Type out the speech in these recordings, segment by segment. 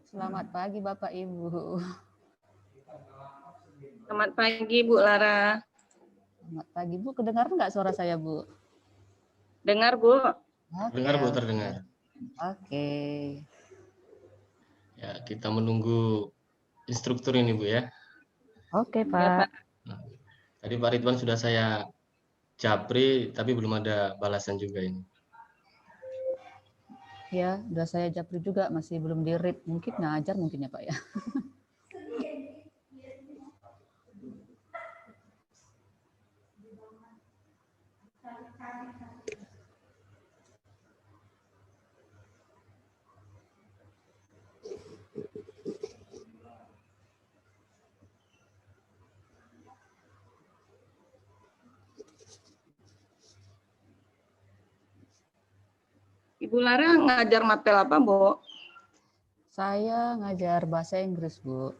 Selamat pagi Bapak Ibu. Selamat pagi Bu Lara. Selamat pagi Bu, kedengaran nggak suara saya Bu? Dengar Bu? Dengar Bu, terdengar. Oke. Ya, kita menunggu instruktur ini Bu ya. Oke Ya, Pak. Pak. Nah, tadi Pak Ridwan sudah saya japri, tapi belum ada balasan juga ini. Ya, udah saya japri juga, masih belum di-read. Mungkin ngajar mungkin ya Pak ya. Ibu Lara ngajar materi apa Bu? Saya ngajar bahasa Inggris Bu.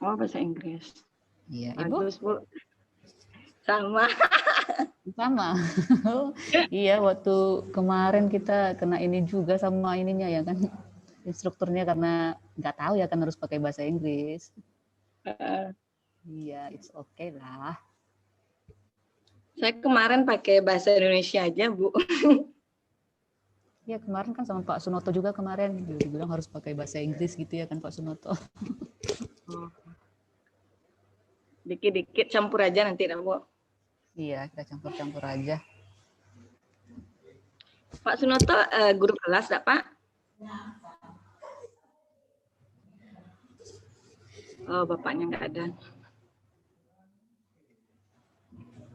Oh, bahasa Inggris. Iya, Ibu? Bagus Bu. Sama. Sama. Iya, waktu kemarin kita kena ini juga sama ininya ya kan. Instrukturnya karena nggak tahu ya kan harus pakai bahasa Inggris. Iya, it's okay lah. Saya kemarin pakai bahasa Indonesia aja Bu. Ya kemarin kan sama Pak Sunoto juga kemarin dibilang harus pakai bahasa Inggris gitu ya kan Pak Sunoto. Dikit-dikit campur aja nanti dah Bu. Iya, kita campur-campur aja. Pak Sunoto guru kelas enggak Pak? Oh, bapaknya nggak ada.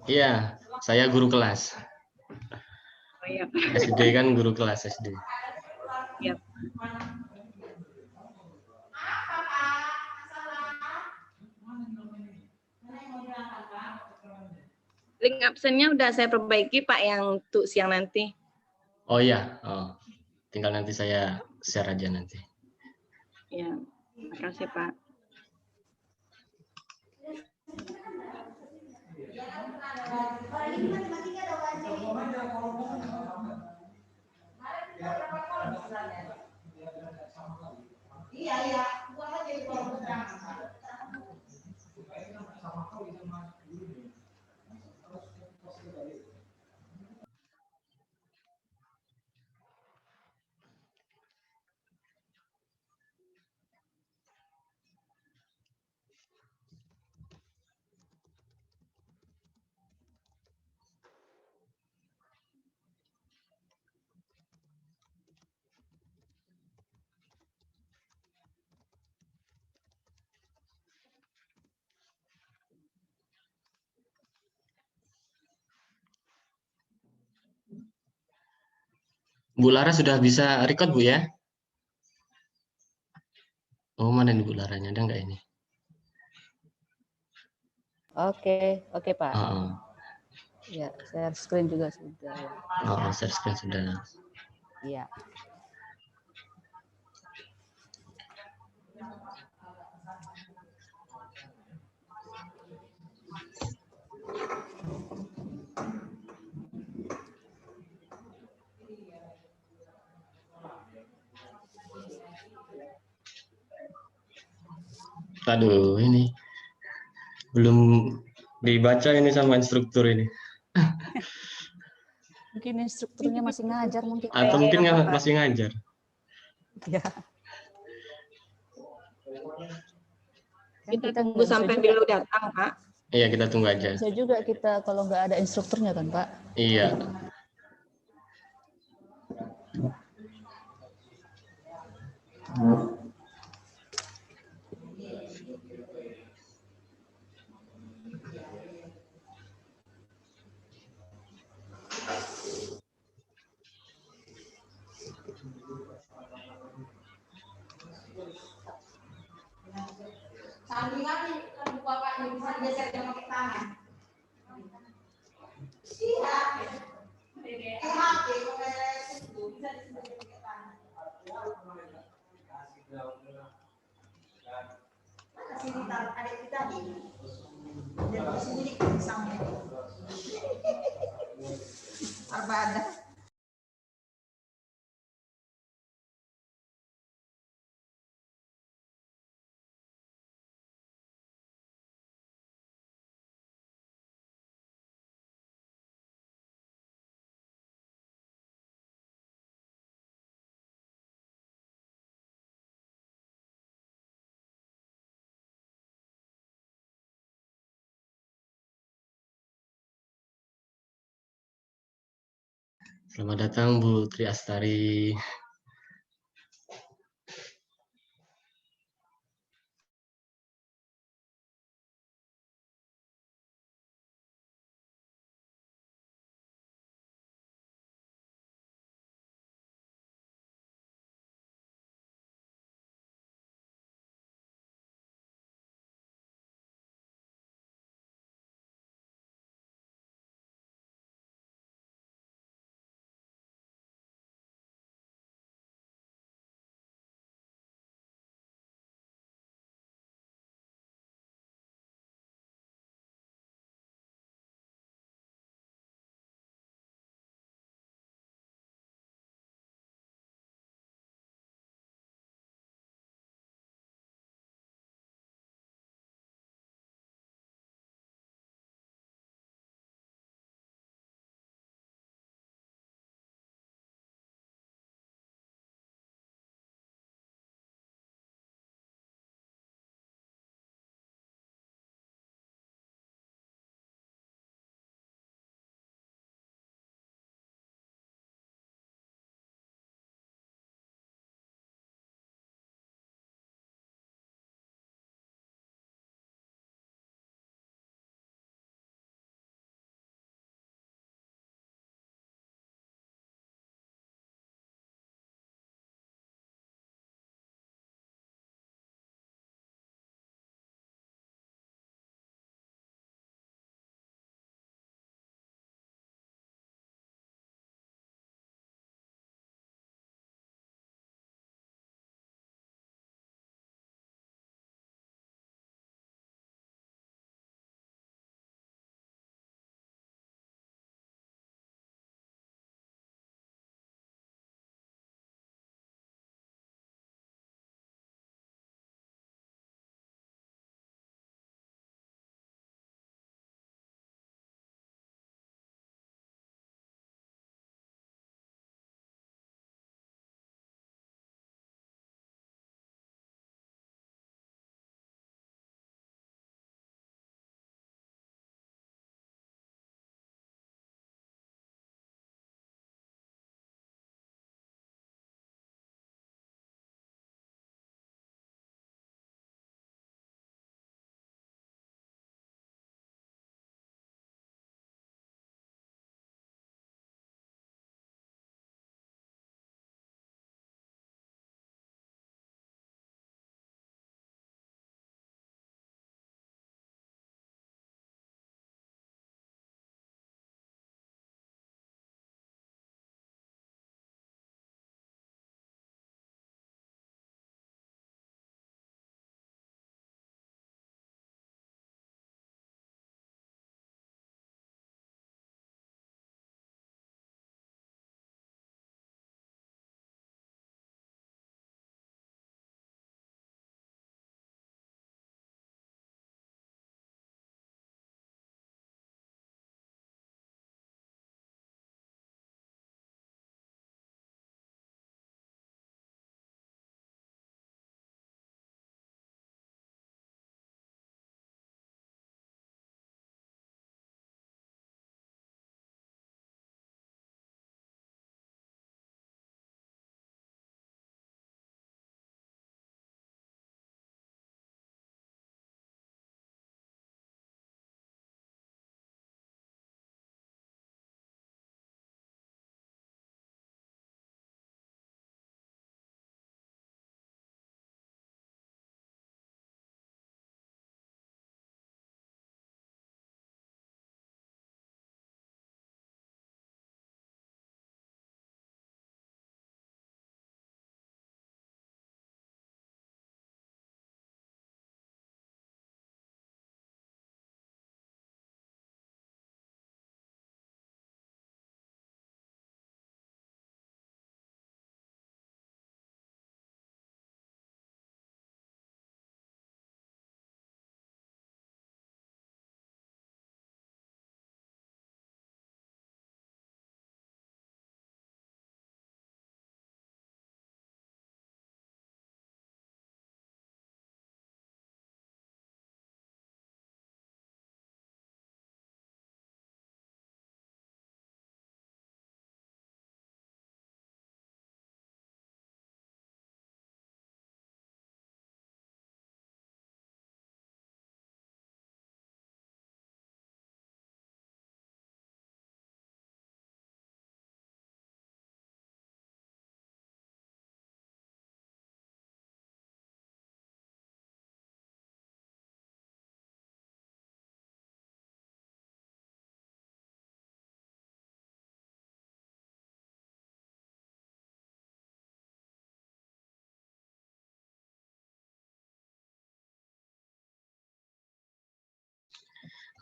Iya, saya guru kelas. Oh iya. SD kan guru kelas SD. Iya. Link absennya udah saya perbaiki Pak yang untuk siang nanti. Oh iya, tinggal nanti saya share aja nanti. Ya, makasih Pak. Bu Lara sudah bisa record Bu ya? Oh, mana nih Bu Laranya? Ada nggak ini? Oke Pak. Ya, share screen juga sudah ya. Oh, share screen sudah. Iya. Aduh, ini belum dibaca ini sama instruktur ini. Mungkin instrukturnya masih ngajar mungkin. Atau mungkin masih ngajar. Ya. Kita tunggu sampai beliau datang, Pak. Iya, kita tunggu aja. Bisa juga kita kalau nggak ada instrukturnya kan, Pak? Iya. Sandingan kan buka Pak, bisa digeser pakai tangan. Siap. HP bisa pakai tangan. Kasih ditaruh adik kita ini. Dan disembunyi sama. Arbada. Selamat datang Bu Tri Astari.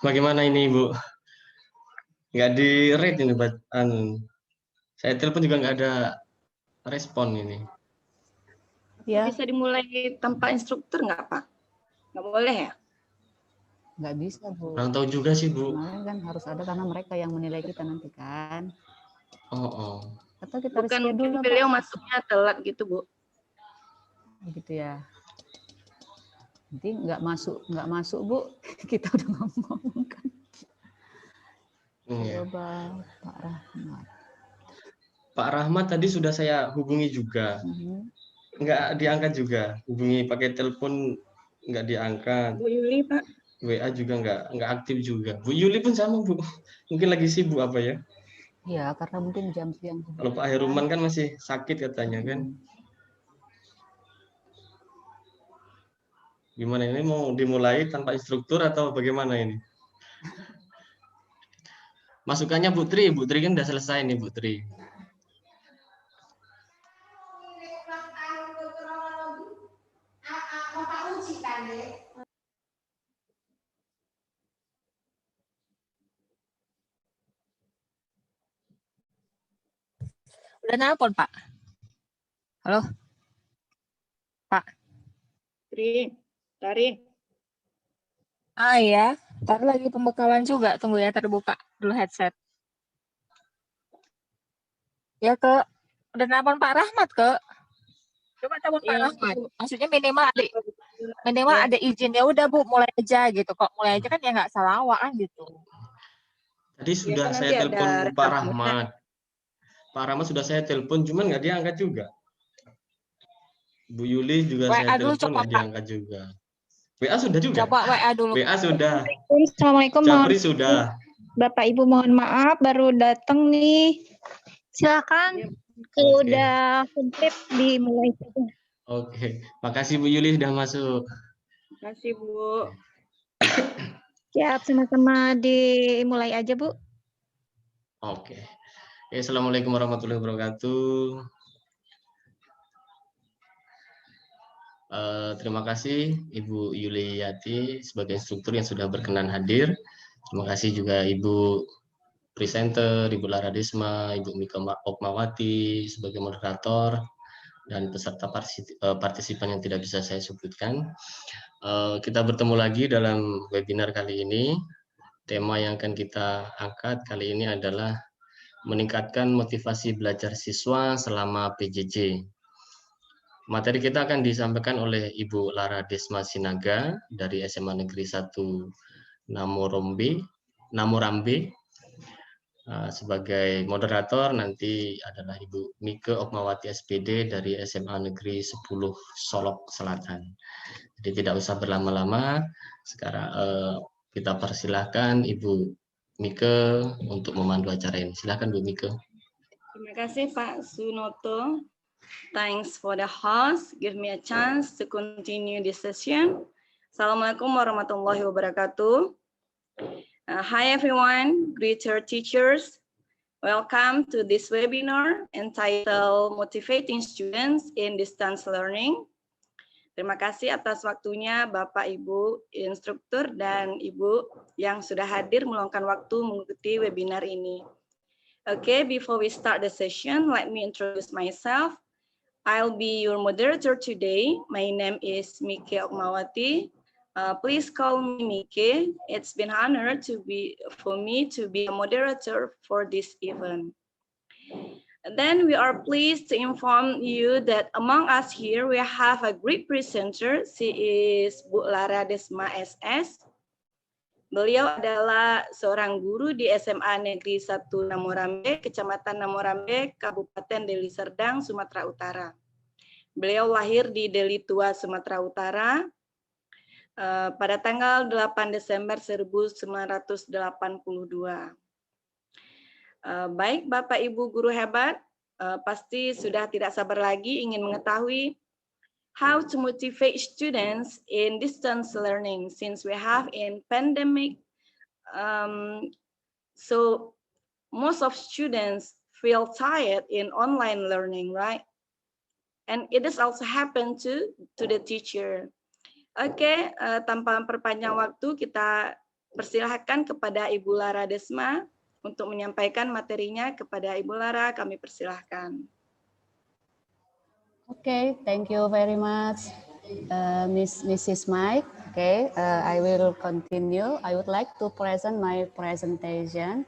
Bagaimana ini Ibu? Nggak di-rate ini, saya telepon juga nggak ada respon ini. Ya, Bisa dimulai tanpa instruktur nggak Pak? Nggak boleh ya? nggak bisa, Bu. Kurang tahu juga sih Bu. Kemarin kan harus ada karena mereka yang menilai kita nanti kan. Oh. Atau kita Bukan reschedule mungkin lah, beliau Pak. masuknya telat gitu Bu. Gitu ya. Nanti nggak masuk Bu. Kita udah ngomong kan. Iya. Coba Pak Rahmat. Pak Rahmat tadi sudah saya hubungi juga. Nggak diangkat juga. Hubungi pakai telepon nggak diangkat. Bu Yuli Pak. WA juga nggak aktif juga. Bu Yuli pun sama Bu. Mungkin lagi sibuk apa ya? Ya, karena mungkin jam siang. Kalau Pak Heruman kan masih sakit katanya kan. Gimana ini, mau dimulai tanpa instruktur atau bagaimana ini? Masukannya Bu Tri kan udah selesai nih Bu Tri. Udah nelpon, Pak. Halo? Pak. Tari. Ah iya, ntar lagi pembekalan juga. Tunggu ya, terbuka dulu headset. Ya, ke. Udah nelpon Pak Rahmat, ke. Coba telepon Pak Rahmat. Maksudnya minimal ada izin. Ya udah Bu, mulai aja gitu. Kok mulai aja kan ya nggak salah awak kan gitu. Tadi sudah kan saya nanti telepon ada Pak Rahmat. Pak Rahmat sudah saya telepon, cuman nggak diangkat juga. Bu Yuli juga WA saya dulu telepon coba, nggak diangkat juga. WA sudah juga? Coba WA dulu. WA sudah. Assalamualaikum. Japri sudah. Bapak Ibu mohon maaf baru datang nih. Silakan kalau Oke. udah komplit dimulai saja. Oke, makasih Bu Yuli sudah masuk. Makasih Bu. Siap, sama-sama dimulai aja Bu. Oke. Assalamualaikum warahmatullahi wabarakatuh. Terima kasih Ibu Yuliyati sebagai instruktur yang sudah berkenan hadir. Terima kasih juga Ibu presenter, Ibu Lara Desma, Ibu Mika Okmawati sebagai moderator, dan peserta partisipan yang tidak bisa saya sebutkan. Kita bertemu lagi dalam webinar kali ini. Tema yang akan kita angkat kali ini adalah meningkatkan motivasi belajar siswa selama PJJ. Materi kita akan disampaikan oleh Ibu Lara Desma Sinaga dari SMA Negeri 1 Namorambe. Sebagai moderator nanti adalah Ibu Mike Okmawati SPD dari SMA Negeri 10 Solok Selatan. Jadi tidak usah berlama-lama, sekarang kita persilahkan Ibu Mike untuk memandu acara ini. Silakan Bu Mike. Terima kasih Pak Sunoto. Thanks for the host. Give me a chance to continue this session. Assalamualaikum warahmatullahi wabarakatuh. Hi everyone, greeter teachers. Welcome to this webinar entitled Motivating Students in Distance Learning. Terima kasih atas waktunya Bapak, Ibu, instruktur, dan Ibu yang sudah hadir meluangkan waktu mengikuti webinar ini. Okay, before we start the session, let me introduce myself. I'll be your moderator today. My name is Mike Okmawati. Please call me Mike. It's been an honor for me to be a moderator for this event. Then we are pleased to inform you that among us here we have a great presenter. She is Bu Lara Desma SS. Beliau adalah seorang guru di SMA Negeri 1 Namorambe, Kecamatan Namorambe, Kabupaten Deli Serdang, Sumatera Utara. Beliau lahir di Deli Tua, Sumatera Utara, pada tanggal 8 Desember 1982. Baik Bapak Ibu guru hebat, pasti sudah tidak sabar lagi ingin mengetahui how to motivate students in distance learning since we have in pandemic. So most of students feel tired in online learning, right? And it has also happened to the teacher. Oke, tanpa memperpanjang waktu, kita persilahkan kepada Ibu Lara Desma untuk menyampaikan materinya. Kepada Ibu Lara, kami persilahkan. Okay, thank you very much, Mrs. Mike. Okay, I will continue. I would like to present my presentation.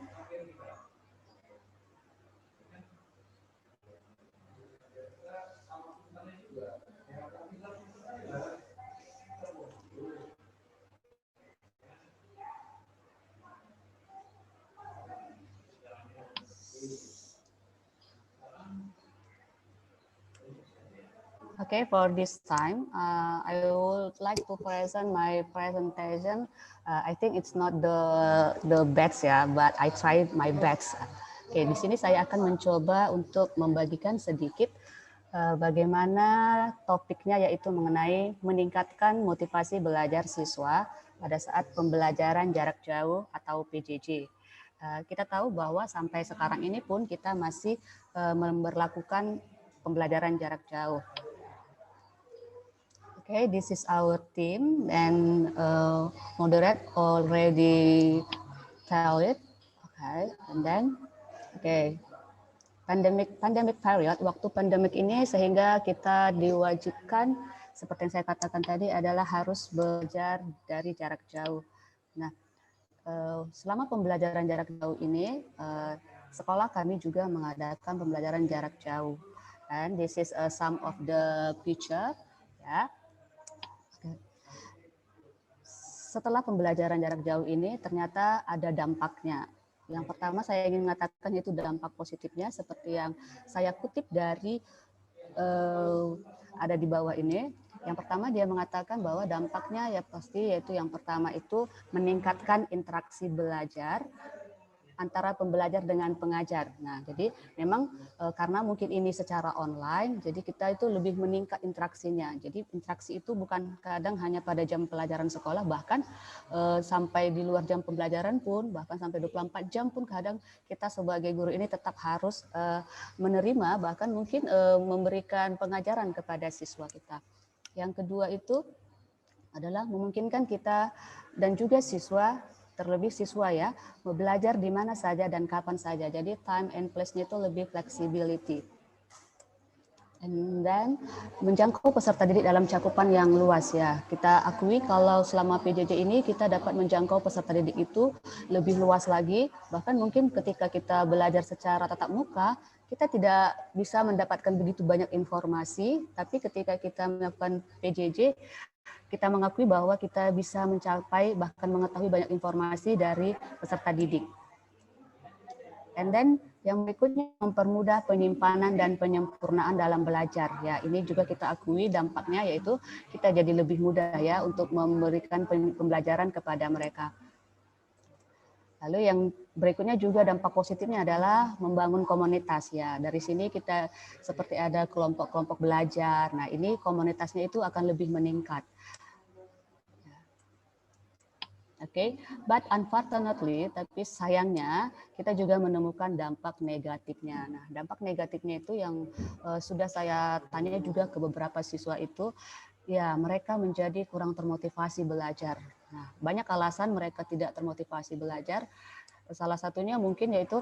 Okay, for this time, I would like to present my presentation. I think it's not the best ya, but I tried my best. Oke, di sini saya akan mencoba untuk membagikan sedikit bagaimana topiknya, yaitu mengenai meningkatkan motivasi belajar siswa pada saat pembelajaran jarak jauh atau PJJ. Kita tahu bahwa sampai sekarang ini pun kita masih memberlakukan pembelajaran jarak jauh. Okay, this is our team, and moderate already tell it. Okay, and then pandemic period, waktu pandemik ini sehingga kita diwajibkan seperti yang saya katakan tadi adalah harus belajar dari jarak jauh. Nah, selama pembelajaran jarak jauh ini, sekolah kami juga mengadakan pembelajaran jarak jauh. And this is some of the picture, ya. Setelah pembelajaran jarak jauh ini ternyata ada dampaknya. Yang pertama saya ingin mengatakan itu dampak positifnya seperti yang saya kutip dari ada di bawah ini. Yang pertama dia mengatakan bahwa dampaknya ya pasti yaitu yang pertama itu meningkatkan interaksi belajar antara pembelajar dengan pengajar. Nah, jadi memang karena mungkin ini secara online, jadi kita itu lebih meningkat interaksinya. Jadi interaksi itu bukan kadang hanya pada jam pelajaran sekolah, bahkan sampai di luar jam pembelajaran pun, bahkan sampai 24 jam pun kadang kita sebagai guru ini tetap harus menerima, bahkan mungkin memberikan pengajaran kepada siswa kita. Yang kedua itu adalah memungkinkan kita dan juga siswa, terlebih siswa ya, belajar di mana saja dan kapan saja. Jadi time and place-nya itu lebih flexibility. And then menjangkau peserta didik dalam cakupan yang luas ya. Kita akui kalau selama PJJ ini kita dapat menjangkau peserta didik itu lebih luas lagi. Bahkan mungkin ketika kita belajar secara tatap muka, kita tidak bisa mendapatkan begitu banyak informasi. Tapi ketika kita melakukan PJJ, kita mengakui bahwa kita bisa mencapai bahkan mengetahui banyak informasi dari peserta didik. And then yang berikutnya mempermudah penyimpanan dan penyempurnaan dalam belajar. Ya, ini juga kita akui dampaknya yaitu kita jadi lebih mudah ya untuk memberikan pembelajaran kepada mereka. Lalu yang berikutnya juga dampak positifnya adalah membangun komunitas ya. Dari sini kita seperti ada kelompok-kelompok belajar. Nah, ini komunitasnya itu akan lebih meningkat. Oke, but unfortunately, tapi sayangnya kita juga menemukan dampak negatifnya. Nah, dampak negatifnya itu yang sudah saya tanya juga ke beberapa siswa itu, ya mereka menjadi kurang termotivasi belajar. Nah, banyak alasan mereka tidak termotivasi belajar. Salah satunya mungkin yaitu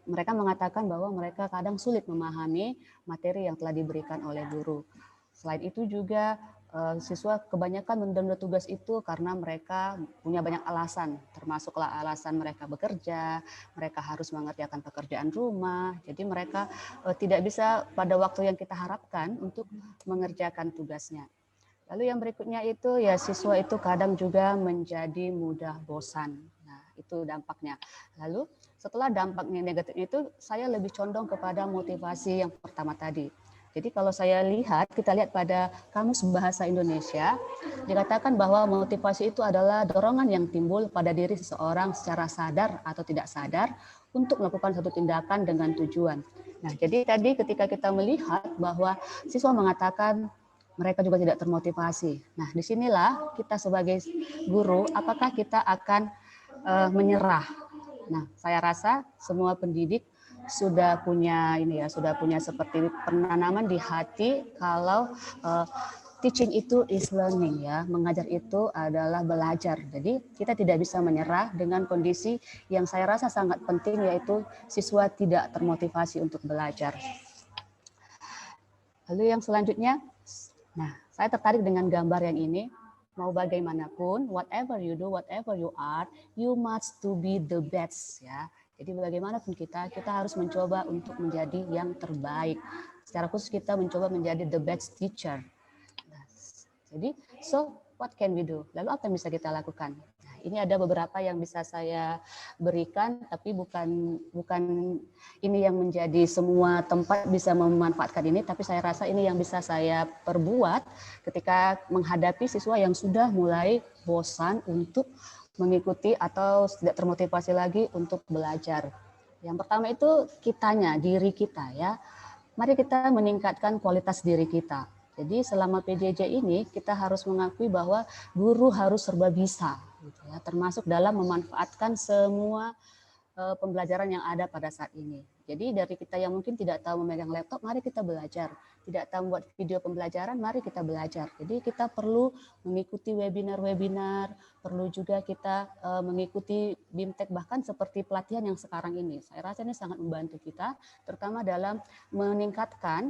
mereka mengatakan bahwa mereka kadang sulit memahami materi yang telah diberikan oleh guru. Selain itu juga siswa kebanyakan menunda tugas itu karena mereka punya banyak alasan, termasuklah alasan mereka bekerja, mereka harus mengerjakan pekerjaan rumah, jadi mereka tidak bisa pada waktu yang kita harapkan untuk mengerjakan tugasnya. Lalu yang berikutnya itu ya siswa itu kadang juga menjadi mudah bosan. Nah, itu dampaknya. Lalu setelah dampaknya negatifnya itu saya lebih condong kepada motivasi yang pertama tadi. Jadi kalau saya lihat, kita lihat pada Kamus Bahasa Indonesia, dikatakan bahwa motivasi itu adalah dorongan yang timbul pada diri seseorang secara sadar atau tidak sadar untuk melakukan suatu tindakan dengan tujuan. Nah, jadi tadi ketika kita melihat bahwa siswa mengatakan mereka juga tidak termotivasi. Nah, disinilah kita sebagai guru, apakah kita akan menyerah? Nah, saya rasa semua pendidik sudah punya ini ya, sudah punya seperti penanaman di hati kalau teaching itu is learning ya, mengajar itu adalah belajar. Jadi kita tidak bisa menyerah dengan kondisi yang saya rasa sangat penting, yaitu siswa tidak termotivasi untuk belajar. Lalu yang selanjutnya, nah saya tertarik dengan gambar yang ini. Mau bagaimanapun, whatever you do, whatever you are, you must to be the best ya. Jadi bagaimanapun kita harus mencoba untuk menjadi yang terbaik. Secara khusus kita mencoba menjadi the best teacher. Jadi, so what can we do? Lalu apa yang bisa kita lakukan? Nah, ini ada beberapa yang bisa saya berikan, tapi bukan ini yang menjadi semua tempat bisa memanfaatkan ini, tapi saya rasa ini yang bisa saya perbuat ketika menghadapi siswa yang sudah mulai bosan untuk mengikuti atau tidak termotivasi lagi untuk belajar. Yang pertama itu kitanya, diri kita ya. Mari kita meningkatkan kualitas diri kita. Jadi selama PJJ ini kita harus mengakui bahwa guru harus serba bisa, gitu ya, termasuk dalam memanfaatkan semua pembelajaran yang ada pada saat ini. Jadi dari kita yang mungkin tidak tahu memegang laptop, mari kita belajar. Tidak tahu membuat video pembelajaran, mari kita belajar. Jadi kita perlu mengikuti webinar-webinar, perlu juga kita mengikuti BIMTEK, bahkan seperti pelatihan yang sekarang ini. Saya rasa ini sangat membantu kita, terutama dalam meningkatkan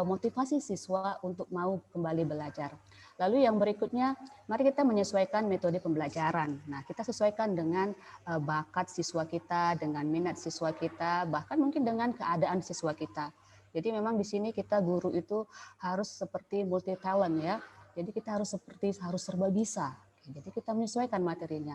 motivasi siswa untuk mau kembali belajar. Lalu yang berikutnya, mari kita menyesuaikan metode pembelajaran. Nah, kita sesuaikan dengan bakat siswa kita, dengan minat siswa kita, bahkan mungkin dengan keadaan siswa kita. Jadi memang di sini kita guru itu harus seperti multi talent ya. Jadi kita harus serba bisa. Jadi kita menyesuaikan materinya.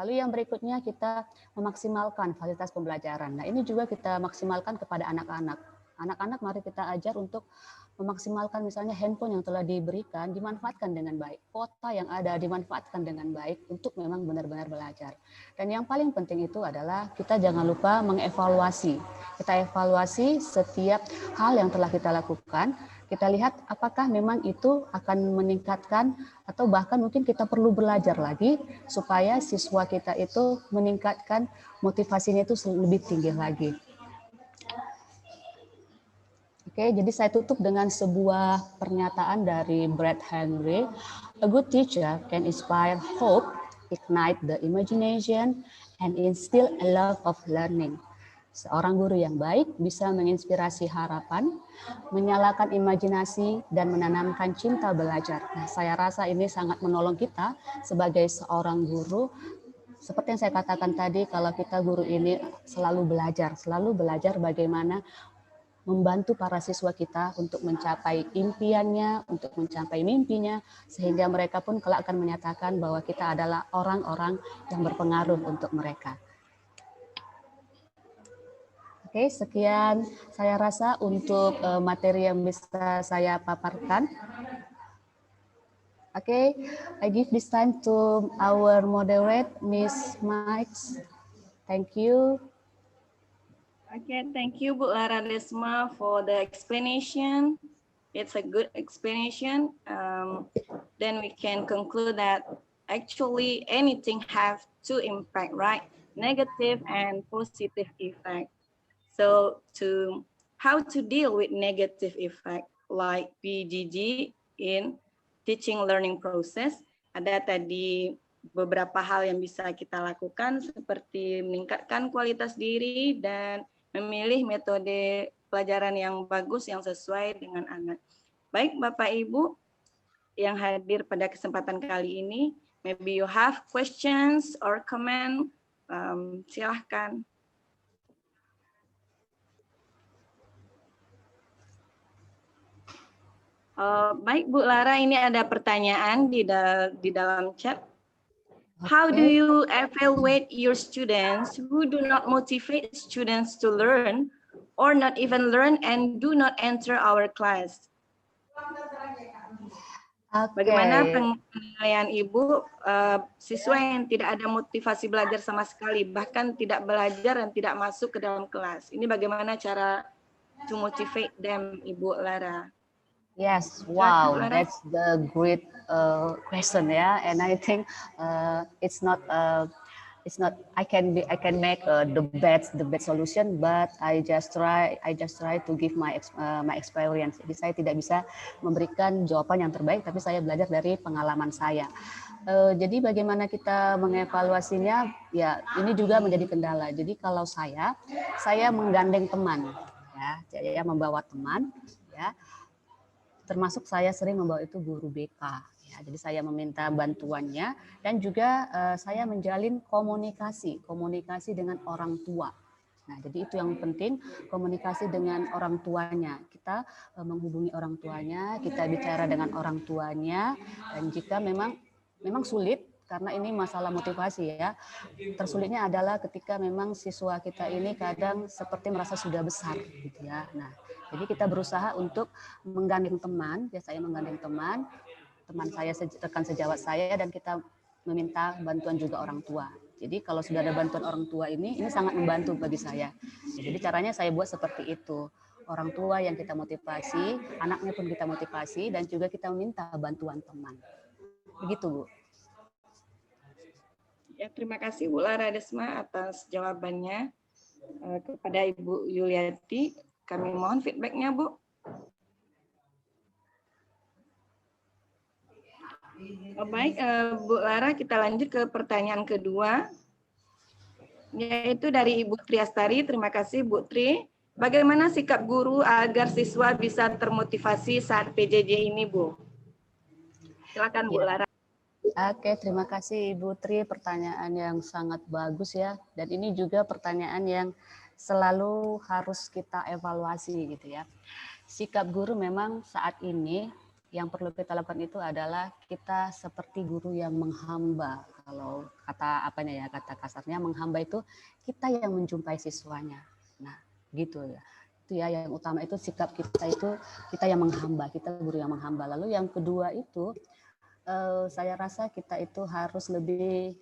Lalu yang berikutnya kita memaksimalkan fasilitas pembelajaran. Nah, ini juga kita maksimalkan kepada anak-anak. Anak-anak mari kita ajar untuk memaksimalkan misalnya handphone yang telah diberikan dimanfaatkan dengan baik, kuota yang ada dimanfaatkan dengan baik untuk memang benar-benar belajar. Dan yang paling penting itu adalah kita jangan lupa mengevaluasi. Kita evaluasi setiap hal yang telah kita lakukan. Kita lihat apakah memang itu akan meningkatkan atau bahkan mungkin kita perlu belajar lagi supaya siswa kita itu meningkatkan motivasinya itu lebih tinggi lagi. Oke, jadi saya tutup dengan sebuah pernyataan dari Brad Henry. A good teacher can inspire hope, ignite the imagination, and instill a love of learning. Seorang guru yang baik bisa menginspirasi harapan, menyalakan imajinasi, dan menanamkan cinta belajar. Nah, saya rasa ini sangat menolong kita sebagai seorang guru. Seperti yang saya katakan tadi, kalau kita guru ini selalu belajar bagaimana membantu para siswa kita untuk mencapai impiannya, untuk mencapai mimpinya, sehingga mereka pun kelak akan menyatakan bahwa kita adalah orang-orang yang berpengaruh untuk mereka. Oke, sekian saya rasa untuk materi yang bisa saya paparkan. Oke, I give this time to our moderator, Miss Mike. Thank you. Okay, thank you, Bu Lara Desma, for the explanation. It's a good explanation. Then we can conclude that actually anything have two impact, right? Negative and positive effect. So how to deal with negative effect like PJJ in teaching learning process, ada tadi beberapa hal yang bisa kita lakukan seperti meningkatkan kualitas diri dan memilih metode pelajaran yang bagus yang sesuai dengan anak. Baik Bapak Ibu yang hadir pada kesempatan kali ini, maybe you have questions or comment, silahkan. Baik Bu Lara, ini ada pertanyaan di dalam chat. How do you evaluate your students who do not motivate students to learn or not even learn and do not enter our class? Bagaimana penilaian Ibu siswa yang tidak ada motivasi belajar sama sekali, bahkan tidak belajar dan tidak masuk ke dalam kelas? Ini bagaimana cara to motivate them, Ibu Lara? Yes, wow, that's the great question, yeah. And I think it's not it's not I can make the best solution, but I just try to give my experience. Jadi saya tidak bisa memberikan jawaban yang terbaik, tapi saya belajar dari pengalaman saya. Jadi bagaimana kita mengevaluasinya? Ya, ini juga menjadi kendala. Jadi kalau saya menggandeng teman, ya, saya membawa teman, ya, termasuk saya sering membawa itu guru BK. Ya, jadi saya meminta bantuannya dan juga saya menjalin komunikasi dengan orang tua. Nah, jadi itu yang penting, komunikasi dengan orang tuanya. Kita menghubungi orang tuanya, kita bicara dengan orang tuanya, dan jika memang sulit, karena ini masalah motivasi ya. Tersulitnya adalah ketika memang siswa kita ini kadang seperti merasa sudah besar gitu ya. Nah, jadi kita berusaha untuk menggandeng teman, ya saya menggandeng teman saya, rekan sejawat saya, dan kita meminta bantuan juga orang tua. Jadi kalau sudah ada bantuan orang tua ini sangat membantu bagi saya. Jadi caranya saya buat seperti itu. Orang tua yang kita motivasi, anaknya pun kita motivasi, dan juga kita meminta bantuan teman. Begitu, Bu. Ya, terima kasih Bu Lara Desma atas jawabannya. Kepada Ibu Yuliati, kami mohon feedback-nya, Bu. Baik, Bu Lara, kita lanjut ke pertanyaan kedua, yaitu dari Ibu Triastari. Terima kasih, Bu Tri. Bagaimana sikap guru agar siswa bisa termotivasi saat PJJ ini, Bu? Silakan, Bu Lara. Oke, terima kasih Ibu Tri. Pertanyaan yang sangat bagus ya. Dan ini juga pertanyaan yang selalu harus kita evaluasi gitu ya. Sikap guru memang saat ini yang perlu kita lakukan itu adalah kita seperti guru yang menghamba. Kalau kata kasarnya menghamba itu kita yang menjumpai siswanya. Nah, gitu ya. Itu ya yang utama itu sikap kita itu kita yang menghamba, kita guru yang menghamba. Lalu yang kedua itu saya rasa kita itu harus lebih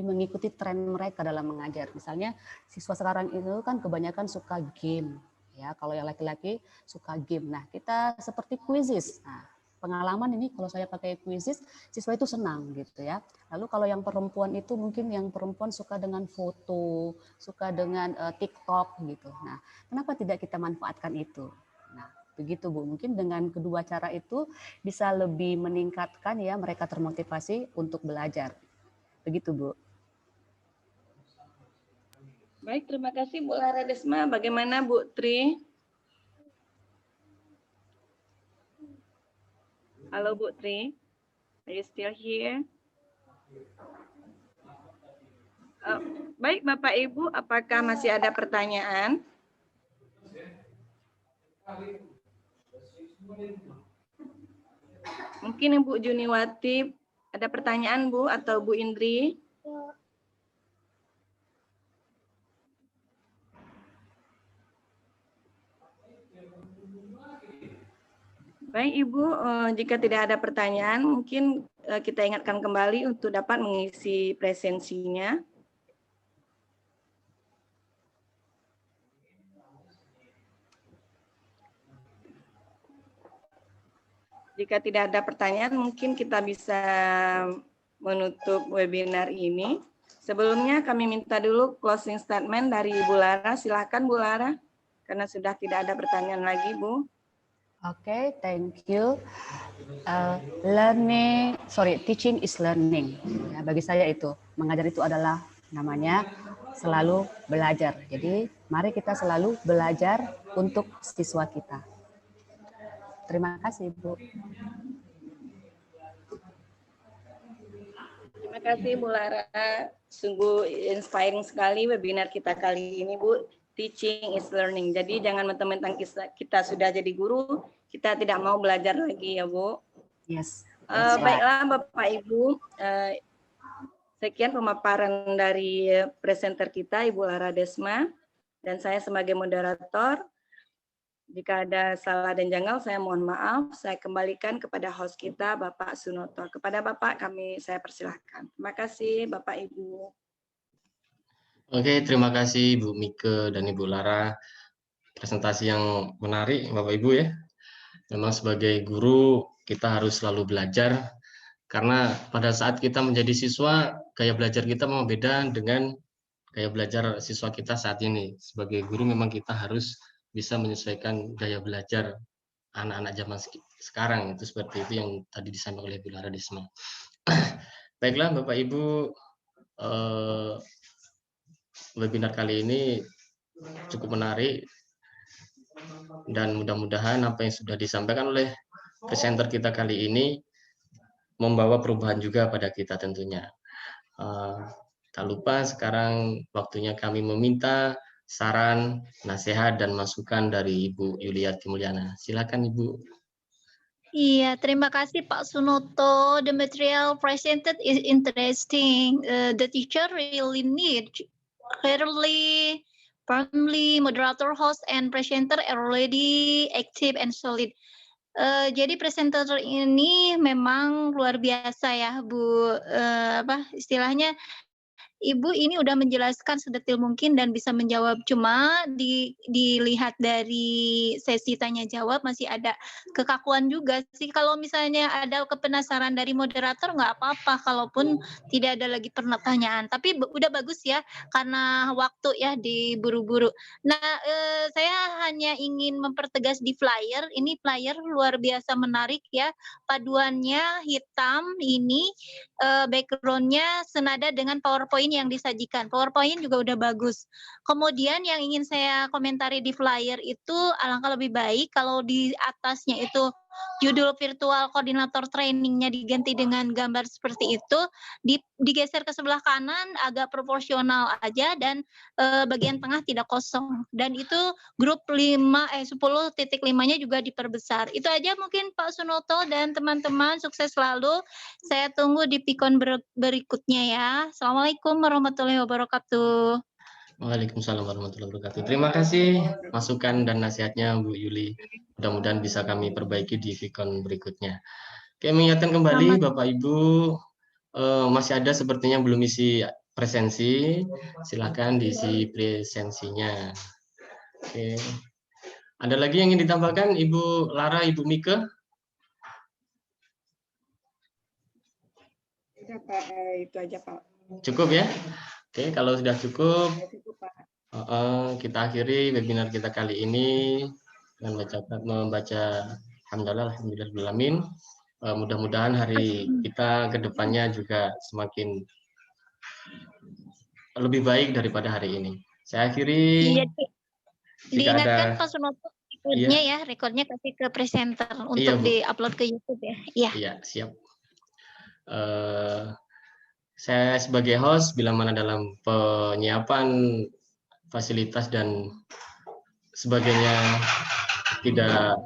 mengikuti tren mereka dalam mengajar. Misalnya siswa sekarang itu kan kebanyakan suka game. Ya, kalau yang laki-laki suka game. Nah, kita seperti quizzes. Nah, pengalaman ini kalau saya pakai quizzes, siswa itu senang gitu ya. Lalu kalau yang perempuan itu mungkin yang perempuan suka dengan foto, suka dengan TikTok gitu. Nah, kenapa tidak kita manfaatkan itu? Nah, begitu Bu. Mungkin dengan kedua cara itu bisa lebih meningkatkan ya mereka termotivasi untuk belajar. Begitu Bu. Baik, terima kasih Bu Lara Desma. Bagaimana Bu Tri? Halo Bu Tri, are you still here? Baik Bapak Ibu, apakah masih ada pertanyaan? Mungkin Ibu Juniwati ada pertanyaan Bu atau Bu Indri? Baik Ibu, jika tidak ada pertanyaan, mungkin kita ingatkan kembali untuk dapat mengisi presensinya. Jika tidak ada pertanyaan, mungkin kita bisa menutup webinar ini. Sebelumnya kami minta dulu closing statement dari Ibu Lara. Silakan Bu Lara, karena sudah tidak ada pertanyaan lagi Bu. Oke, thank you. Teaching is learning. Ya, bagi saya itu, mengajar itu adalah namanya selalu belajar. Jadi, mari kita selalu belajar untuk siswa kita. Terima kasih, Bu. Terima kasih Bu Lara. Sungguh inspiring sekali webinar kita kali ini, Bu. Teaching is learning. Jadi jangan mentang-mentang kita sudah jadi guru, kita tidak mau belajar lagi ya Bu. Yes. Baiklah Bapak Ibu, sekian pemaparan dari presenter kita Ibu Lara Desma, dan saya sebagai moderator. Jika ada salah dan janggal saya mohon maaf. Saya kembalikan kepada host kita Bapak Sunoto. Kepada Bapak saya persilahkan. Terima kasih Bapak Ibu. Oke, terima kasih Bu Mike dan Ibu Lara. Presentasi yang menarik Bapak Ibu ya. Memang sebagai guru kita harus selalu belajar Karena pada saat kita menjadi siswa, gaya belajar kita memang beda dengan gaya belajar siswa kita saat ini. Sebagai guru memang kita harus bisa menyesuaikan gaya belajar anak-anak zaman sekarang. Itu seperti itu yang tadi disampaikan oleh Bu Laradisma. Baiklah Bapak Ibu, webinar kali ini cukup menarik dan mudah-mudahan apa yang sudah disampaikan oleh presenter kita kali ini membawa perubahan juga pada kita tentunya. Tak lupa sekarang waktunya kami meminta saran, nasihat, dan masukan dari Ibu Yuliati Mulyana. Silakan Ibu. Iya, terima kasih Pak Sunoto. The material presented is interesting. The teacher really need clearly, firmly, moderator, host, and presenter are already active and solid. Jadi presenter ini memang luar biasa ya, Bu. Istilahnya Ibu ini udah menjelaskan sedetil mungkin dan bisa menjawab, cuma dilihat dari sesi tanya jawab masih ada kekakuan juga sih. Kalau misalnya ada kepenasaran dari moderator nggak apa-apa, kalaupun tidak ada lagi pertanyaan. Tapi udah bagus ya, karena waktu ya diburu-buru. Nah, saya hanya ingin mempertegas di flyer, ini flyer luar biasa menarik ya, paduannya hitam ini, background-nya senada dengan PowerPoint yang disajikan. PowerPoint juga udah bagus. Kemudian yang ingin saya komentari di flyer itu alangkah lebih baik kalau di atasnya itu judul virtual koordinator trainingnya diganti dengan gambar seperti itu, digeser ke sebelah kanan agak proporsional aja dan bagian tengah tidak kosong. Dan itu grup 10.5-nya juga diperbesar. Itu aja mungkin Pak Sunoto dan teman-teman, sukses selalu. Saya tunggu di pikon berikutnya ya. Assalamualaikum warahmatullahi wabarakatuh. Waalaikumsalam warahmatullahi wabarakatuh. Terima kasih masukan dan nasihatnya Bu Yuli. Mudah-mudahan bisa kami perbaiki di Vicon berikutnya. Oke, mengingatkan kembali Bapak Ibu, masih ada sepertinya belum isi presensi. Silakan diisi presensinya. Oke. Ada lagi yang ingin ditambahkan Ibu Lara, Ibu Mika? Sudah Pak, itu aja Pak. Cukup ya? Oke, kalau sudah cukup, Cukup Pak. kita akhiri webinar kita kali ini dengan membaca alhamdulillahirabbil. Mudah-mudahan hari kita ke depannya juga semakin lebih baik daripada hari ini. Saya akhiri. Iya, diingatkan ada Pak Sunoto rekodnya ya, rekodnya kasih ke presenter untuk di-upload ke YouTube ya. Iya. Iya, siap. Saya sebagai host bila mana dalam penyiapan fasilitas dan sebagainya tidak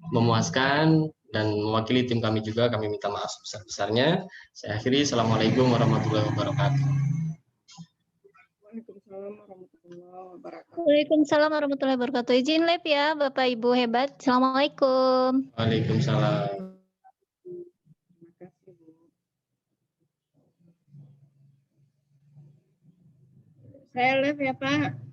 memuaskan dan mewakili tim kami juga, kami minta maaf sebesar-besarnya. Saya akhiri. Assalamualaikum warahmatullahi wabarakatuh. Waalaikumsalam warahmatullahi wabarakatuh. Izin live ya Bapak Ibu hebat. Assalamualaikum. Waalaikumsalam. Terima kasih Bu. Saya live ya Pak.